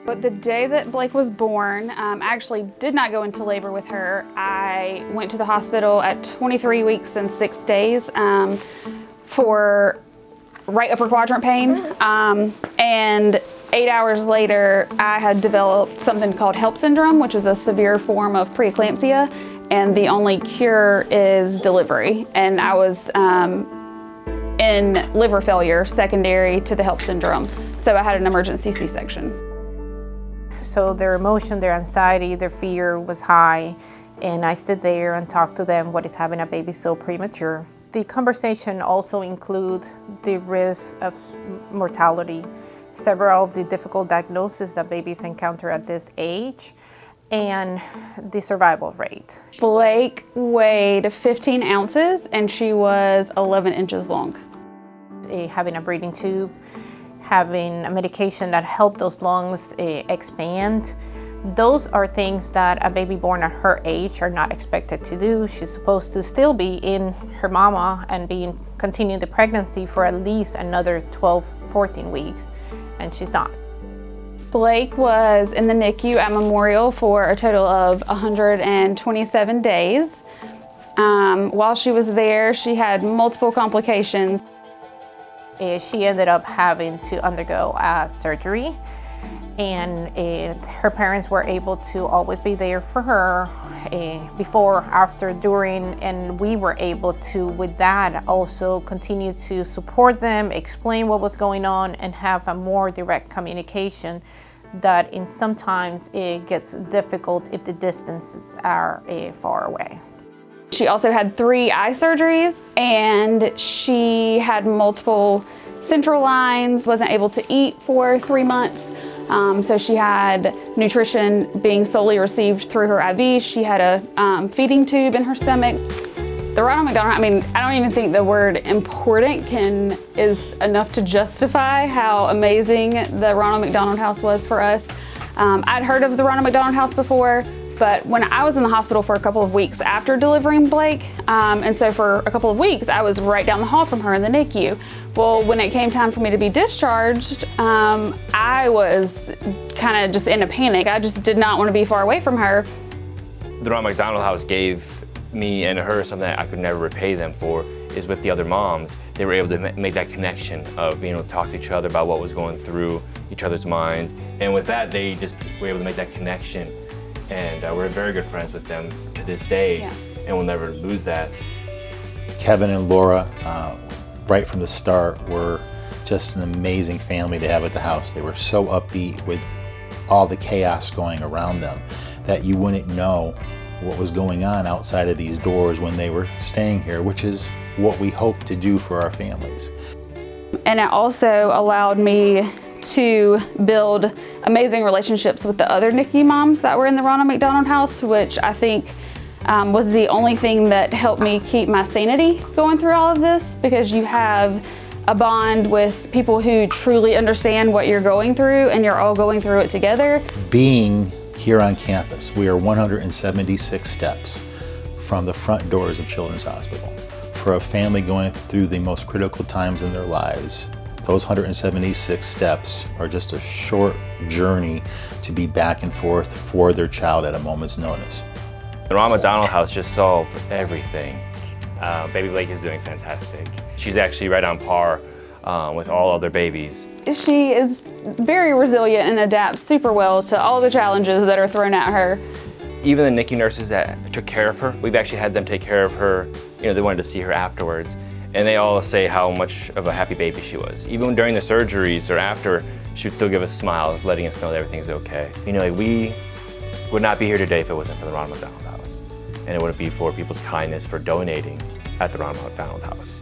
But the day that Blake was born, I actually did not go into labor with her. I went to the hospital at 23 weeks and 6 days for right upper quadrant pain. And 8 hours later, I had developed something called HELP syndrome, which is a severe form of preeclampsia. And the only cure is delivery. And I was in liver failure secondary to the HELP syndrome. So I had an emergency C-section. So their emotion, their anxiety, their fear was high, and I stood there and talked to them, what is having a baby so premature. The conversation also include the risk of mortality, several of the difficult diagnoses that babies encounter at this age, and the survival rate. Blake weighed 15 ounces and she was 11 inches long. Having a breathing tube, having a medication that helped those lungs expand. Those are things that a baby born at her age are not expected to do. She's supposed to still be in her mama and continue the pregnancy for at least another 12, 14 weeks, and she's not. Blake was in the NICU at Memorial for a total of 127 days. While she was there, she had multiple complications. She ended up having to undergo surgery, and her parents were able to always be there for her before, after, during, and we were able to, with that, also continue to support them, explain what was going on, and have a more direct communication that sometimes it gets difficult if the distances are far away. She also had 3 eye surgeries, and she had multiple central lines, wasn't able to eat for 3 months. So she had nutrition being solely received through her IV. She had a feeding tube in her stomach. The Ronald McDonald, I don't even think the word important is enough to justify how amazing the Ronald McDonald House was for us. I'd heard of the Ronald McDonald House before, but when I was in the hospital for a couple of weeks after delivering Blake, and so for a couple of weeks I was right down the hall from her in the NICU. Well, when it came time for me to be discharged, I was kind of just in a panic. I just did not want to be far away from her. The Ronald McDonald House gave me and her something that I could never repay them for, is with the other moms. They were able to make that connection of being able to talk to each other about what was going through each other's minds. And with that, they just were able to make that connection. And we're very good friends with them to this day, yeah. And we'll never lose that. Kevin and Laura, right from the start, were just an amazing family to have at the house. They were so upbeat with all the chaos going around them that you wouldn't know what was going on outside of these doors when they were staying here, which is what we hope to do for our families. And it also allowed me to build amazing relationships with the other NICU moms that were in the Ronald McDonald House, which I think was the only thing that helped me keep my sanity going through all of this, because you have a bond with people who truly understand what you're going through, and you're all going through it together. Being here on campus, we are 176 steps from the front doors of Children's Hospital. For a family going through the most critical times in their lives, those 176 steps are just a short journey to be back and forth for their child at a moment's notice. The Ronald McDonald House just solved everything. Baby Blake is doing fantastic. She's actually right on par with all other babies. She is very resilient and adapts super well to all the challenges that are thrown at her. Even the NICU nurses that took care of her, we've actually had them take care of her. You know, they wanted to see her afterwards. And they all say how much of a happy baby she was. Even during the surgeries or after, she would still give us smiles, letting us know that everything's okay. You know, like, we would not be here today if it wasn't for the Ronald McDonald House. And it wouldn't be for people's kindness for donating at the Ronald McDonald House.